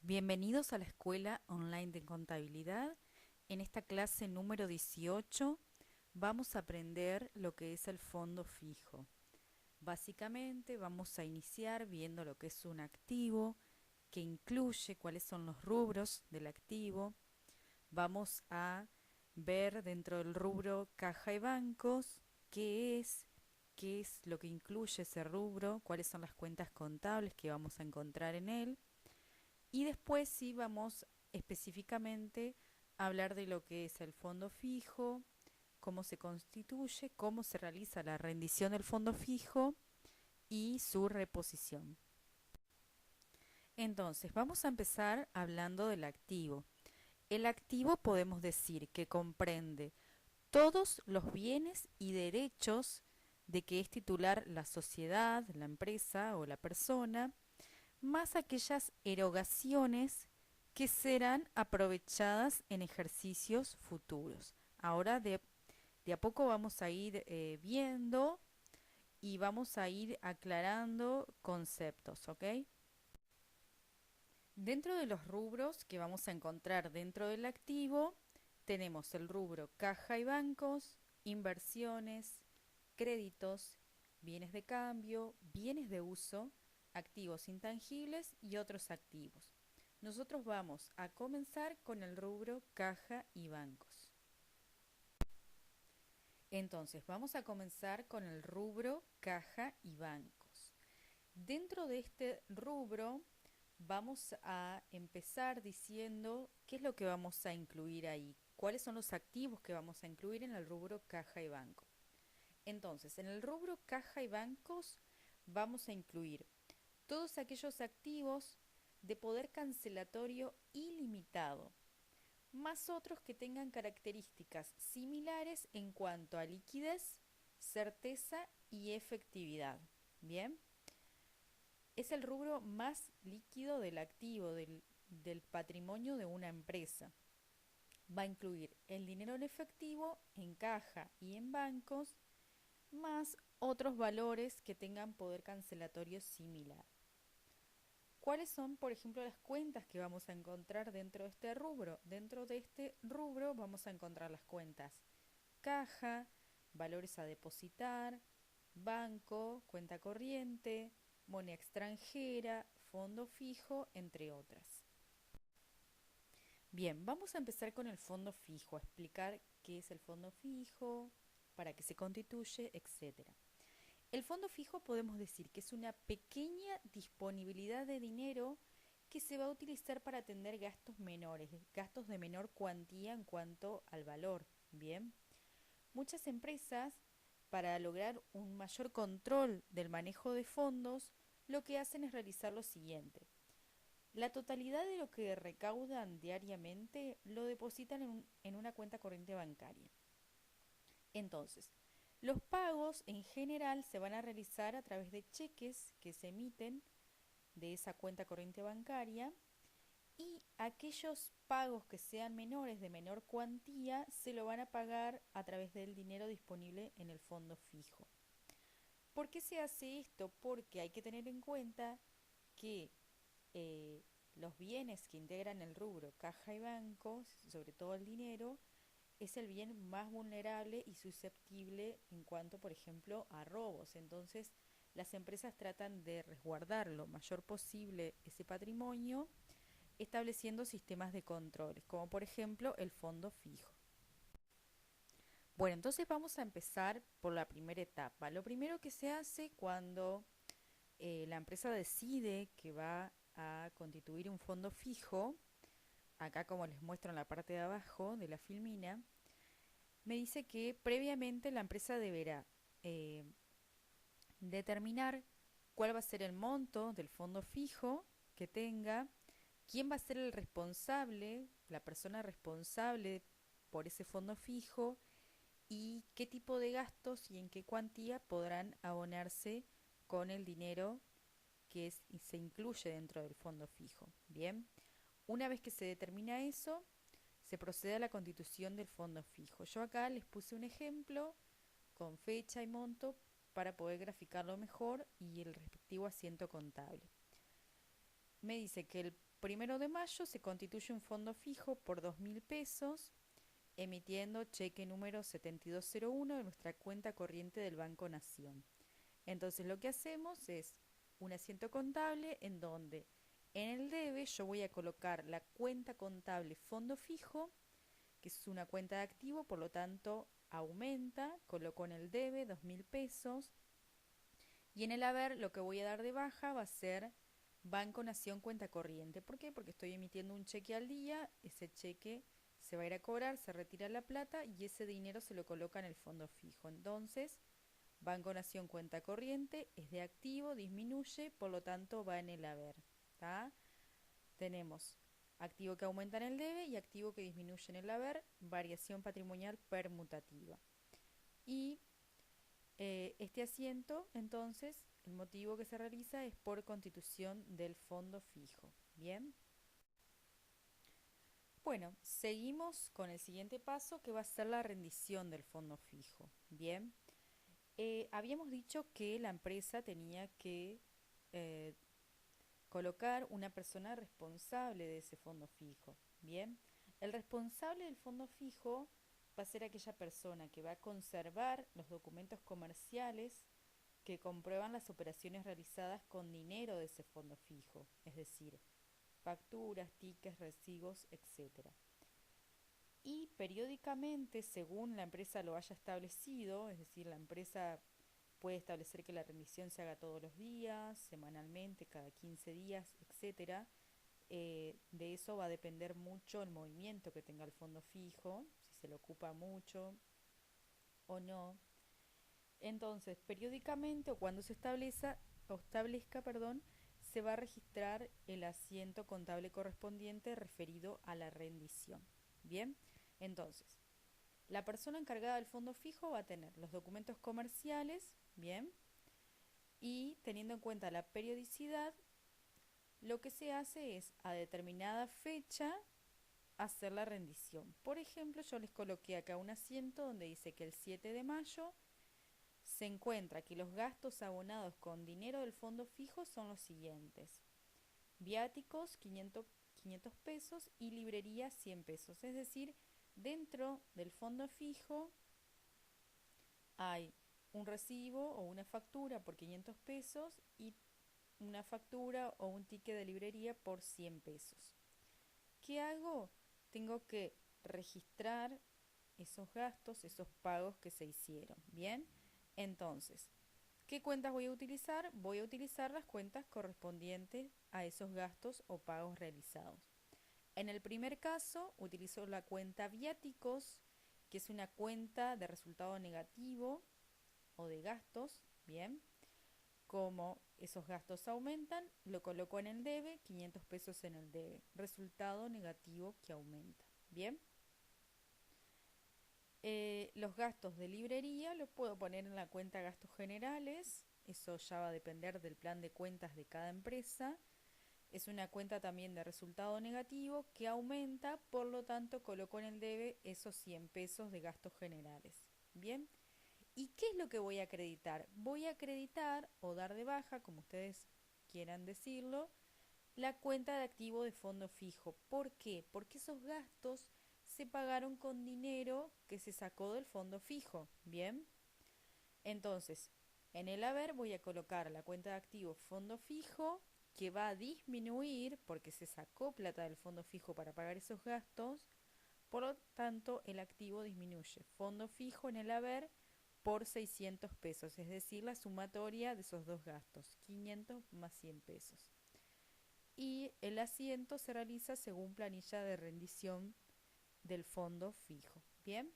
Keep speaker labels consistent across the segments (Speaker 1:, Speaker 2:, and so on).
Speaker 1: Bienvenidos a la Escuela Online de Contabilidad. En esta clase número 18 vamos a aprender lo que es el fondo fijo. Básicamente vamos a iniciar viendo lo que es un activo, que incluye cuáles son los rubros del activo. Vamos a ver dentro del rubro caja y bancos qué es lo que incluye ese rubro, cuáles son las cuentas contables que vamos a encontrar en él. Y después sí vamos específicamente a hablar de lo que es el fondo fijo, cómo se constituye, cómo se realiza la rendición del fondo fijo y su reposición. Entonces, vamos a empezar hablando del activo. El activo podemos decir que comprende todos los bienes y derechos de que es titular la sociedad, la empresa o la persona, más aquellas erogaciones que serán aprovechadas en ejercicios futuros. Ahora de a poco vamos a ir viendo y vamos a ir aclarando conceptos, ¿ok? Dentro de los rubros que vamos a encontrar dentro del activo, tenemos el rubro caja y bancos, inversiones, créditos, bienes de cambio, bienes de uso, activos intangibles y otros activos. Nosotros vamos a comenzar con el rubro caja y bancos. Entonces, vamos a comenzar con el rubro caja y bancos. Dentro de este rubro vamos a empezar diciendo qué es lo que vamos a incluir ahí, cuáles son los activos que vamos a incluir en el rubro caja y banco. Entonces, en el rubro caja y bancos vamos a incluir todos aquellos activos de poder cancelatorio ilimitado, más otros que tengan características similares en cuanto a liquidez, certeza y efectividad. Bien, es el rubro más líquido del activo, del patrimonio de una empresa. Va a incluir el dinero en efectivo, en caja y en bancos, más otros valores que tengan poder cancelatorio similar. ¿Cuáles son, por ejemplo, las cuentas que vamos a encontrar dentro de este rubro? Dentro de este rubro vamos a encontrar las cuentas caja, valores a depositar, banco, cuenta corriente, moneda extranjera, fondo fijo, entre otras. Bien, vamos a empezar con el fondo fijo, a explicar qué es el fondo fijo, para qué se constituye, etc. El fondo fijo podemos decir que es una pequeña disponibilidad de dinero que se va a utilizar para atender gastos menores, gastos de menor cuantía en cuanto al valor. Bien, muchas empresas, para lograr un mayor control del manejo de fondos, lo que hacen es realizar lo siguiente. La totalidad de lo que recaudan diariamente lo depositan en una cuenta corriente bancaria. Entonces, los pagos en general se van a realizar a través de cheques que se emiten de esa cuenta corriente bancaria, y aquellos pagos que sean menores, de menor cuantía, se lo van a pagar a través del dinero disponible en el fondo fijo. ¿Por qué se hace esto? Porque hay que tener en cuenta que eh, los bienes que integran el rubro caja y bancos, sobre todo el dinero, es el bien más vulnerable y susceptible en cuanto, por ejemplo, a robos. Entonces, las empresas tratan de resguardar lo mayor posible ese patrimonio, estableciendo sistemas de controles, como por ejemplo el fondo fijo. Bueno, entonces vamos a empezar por la primera etapa. Lo primero que se hace cuando la empresa decide que va a constituir un fondo fijo, acá como les muestro en la parte de abajo de la filmina, me dice que previamente la empresa deberá eh, determinar cuál va a ser el monto del fondo fijo que tenga, quién va a ser el responsable, la persona responsable por ese fondo fijo, y qué tipo de gastos y en qué cuantía podrán abonarse con el dinero que se incluye dentro del fondo fijo. Bien, una vez que se determina eso, se procede a la constitución del fondo fijo. Yo acá les puse un ejemplo con fecha y monto para poder graficarlo mejor y el respectivo asiento contable. Me dice que 1 de mayo se constituye un fondo fijo por 2.000 pesos, emitiendo cheque número 7201 de nuestra cuenta corriente del Banco Nación. Entonces lo que hacemos es un asiento contable en donde en el debe yo voy a colocar la cuenta contable fondo fijo, que es una cuenta de activo, por lo tanto aumenta, coloco en el debe 2.000 pesos, y en el haber lo que voy a dar de baja va a ser Banco Nación cuenta corriente. ¿Por qué? Porque estoy emitiendo un cheque al día, ese cheque se va a ir a cobrar, se retira la plata y ese dinero se lo coloca en el fondo fijo. Entonces, Banco Nación cuenta corriente es de activo, disminuye, por lo tanto va en el haber. ¿Tá? Tenemos activo que aumenta en el debe y activo que disminuye en el haber, variación patrimonial permutativa. Y este asiento, entonces, el motivo que se realiza es por constitución del fondo fijo. Bien. Bueno, seguimos con el siguiente paso que va a ser la rendición del fondo fijo. Bien. Habíamos dicho que la empresa tenía que eh, colocar una persona responsable de ese fondo fijo. Bien. El responsable del fondo fijo va a ser aquella persona que va a conservar los documentos comerciales que comprueban las operaciones realizadas con dinero de ese fondo fijo, es decir, facturas, tickets, recibos, etc. Y periódicamente, según la empresa lo haya establecido, es decir, la empresa puede establecer que la rendición se haga todos los días, semanalmente, cada 15 días, etc. De eso va a depender mucho el movimiento que tenga el fondo fijo, si se lo ocupa mucho o no. Entonces, periódicamente o cuando se establezca, se va a registrar el asiento contable correspondiente referido a la rendición. Bien, entonces, la persona encargada del fondo fijo va a tener los documentos comerciales, bien, y teniendo en cuenta la periodicidad, lo que se hace es a determinada fecha hacer la rendición. Por ejemplo, yo les coloqué acá un asiento donde dice que el 7 de mayo se encuentra que los gastos abonados con dinero del fondo fijo son los siguientes: viáticos 500 pesos y librería 100 pesos. Es decir, dentro del fondo fijo hay un recibo o una factura por 500 pesos y una factura o un ticket de librería por 100 pesos. ¿Qué hago? Tengo que registrar esos gastos, esos pagos que se hicieron. Bien, entonces, ¿qué cuentas voy a utilizar? Voy a utilizar las cuentas correspondientes a esos gastos o pagos realizados. En el primer caso, utilizo la cuenta viáticos, que es una cuenta de resultado negativo o de gastos. Bien, como esos gastos aumentan, lo coloco en el debe, 500 pesos en el debe. Resultado negativo que aumenta. Bien. Los gastos de librería los puedo poner en la cuenta gastos generales. Eso ya va a depender del plan de cuentas de cada empresa. Es una cuenta también de resultado negativo que aumenta, por lo tanto coloco en el debe esos 100 pesos de gastos generales. Bien. ¿Y qué es lo que voy a acreditar? Voy a acreditar o dar de baja, como ustedes quieran decirlo, la cuenta de activo de fondo fijo. ¿Por qué? Porque esos gastos se pagaron con dinero que se sacó del fondo fijo. Bien. Entonces, en el haber voy a colocar la cuenta de activo fondo fijo, que va a disminuir porque se sacó plata del fondo fijo para pagar esos gastos. Por lo tanto, el activo disminuye. Fondo fijo en el haber por 600 pesos, es decir, la sumatoria de esos dos gastos, 500 más 100 pesos. Y el asiento se realiza según planilla de rendición del fondo fijo. Bien.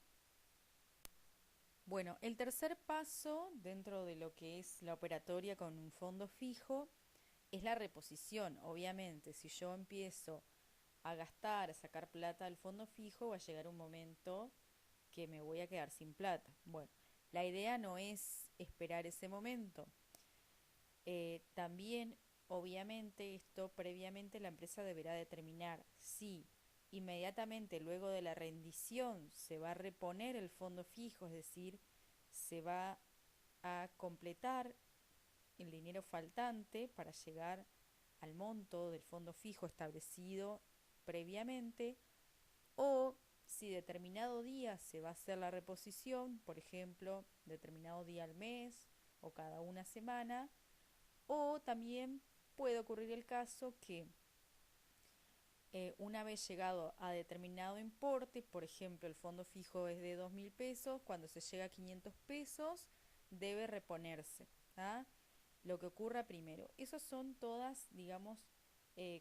Speaker 1: Bueno, el tercer paso dentro de lo que es la operatoria con un fondo fijo es la reposición. Obviamente, si yo empiezo a gastar, a sacar plata del fondo fijo, va a llegar un momento que me voy a quedar sin plata. Bueno, la idea no es esperar ese momento. También, obviamente, esto previamente la empresa deberá determinar si inmediatamente luego de la rendición se va a reponer el fondo fijo, es decir, se va a completar el dinero faltante para llegar al monto del fondo fijo establecido previamente, o si determinado día se va a hacer la reposición, por ejemplo, determinado día al mes o cada una semana, o también puede ocurrir el caso que una vez llegado a determinado importe, por ejemplo, el fondo fijo es de 2.000 pesos, cuando se llega a 500 pesos debe reponerse, ¿ah? Lo que ocurra primero. Esas son todas, digamos,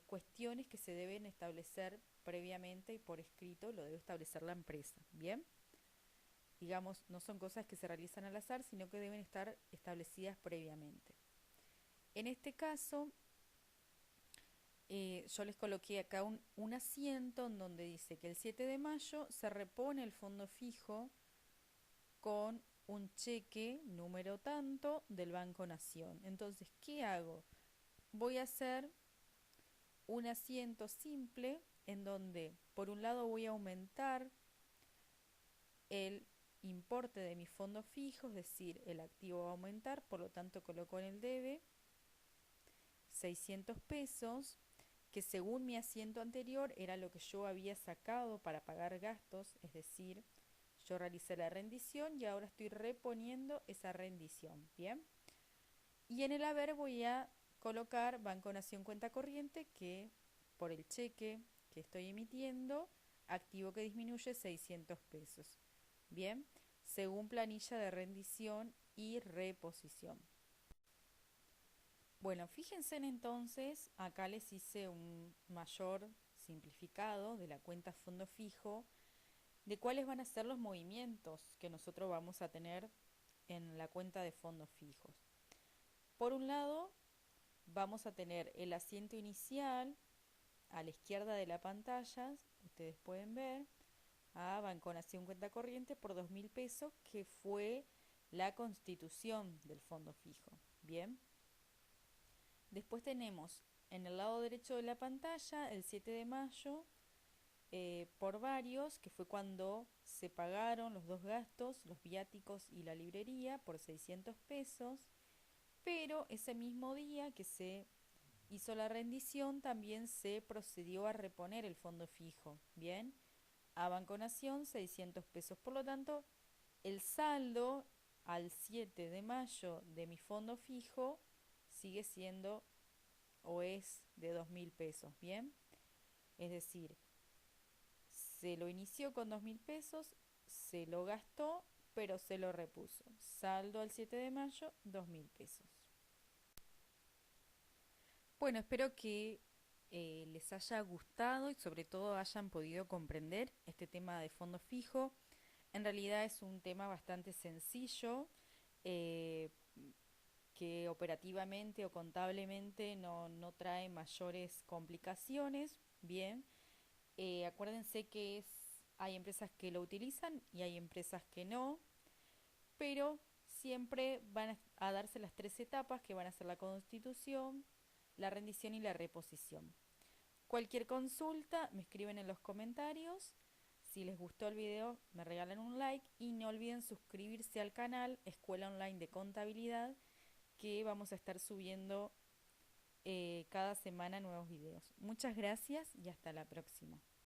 Speaker 1: cuestiones que se deben establecer previamente y por escrito, lo debe establecer la empresa, ¿bien? Digamos, no son cosas que se realizan al azar, sino que deben estar establecidas previamente. En este caso, yo les coloqué acá un asiento en donde dice que el 7 de mayo se repone el fondo fijo con un cheque número tanto del Banco Nación. Entonces, ¿qué hago? Voy a hacer un asiento simple en donde por un lado voy a aumentar el importe de mi fondo fijo, es decir, el activo va a aumentar, por lo tanto coloco en el debe 600 pesos, que según mi asiento anterior era lo que yo había sacado para pagar gastos, es decir, yo realicé la rendición y ahora estoy reponiendo esa rendición, ¿bien? Y en el haber voy a colocar Banco Nación cuenta corriente, que por el cheque que estoy emitiendo, activo que disminuye 600 pesos, ¿bien? Según planilla de rendición y reposición. Bueno, fíjense entonces, acá les hice un mayor simplificado de la cuenta fondo fijo, de cuáles van a ser los movimientos que nosotros vamos a tener en la cuenta de fondos fijos. Por un lado, vamos a tener el asiento inicial a la izquierda de la pantalla, ustedes pueden ver, a Banco Nación cuenta corriente por 2.000 pesos, que fue la constitución del fondo fijo. Bien. Después tenemos en el lado derecho de la pantalla el 7 de mayo por varios, que fue cuando se pagaron los dos gastos, los viáticos y la librería, por 600 pesos, pero ese mismo día que se hizo la rendición también se procedió a reponer el fondo fijo, ¿bien? A Banco Nación 600 pesos, por lo tanto el saldo al 7 de mayo de mi fondo fijo sigue siendo o es de 2.000 pesos, ¿bien? Es decir, se lo inició con 2.000 pesos, se lo gastó, pero se lo repuso. Saldo al 7 de mayo, 2.000 pesos. Bueno, espero que les haya gustado y sobre todo hayan podido comprender este tema de fondo fijo. En realidad es un tema bastante sencillo, eh, que operativamente o contablemente no trae mayores complicaciones. Bien, acuérdense que hay empresas que lo utilizan y hay empresas que no, pero siempre van a darse las tres etapas que van a ser la constitución, la rendición y la reposición. Cualquier consulta me escriben en los comentarios. Si les gustó el video me regalan un like y no olviden suscribirse al canal Escuela Online de Contabilidad, que vamos a estar subiendo cada semana nuevos videos. Muchas gracias y hasta la próxima.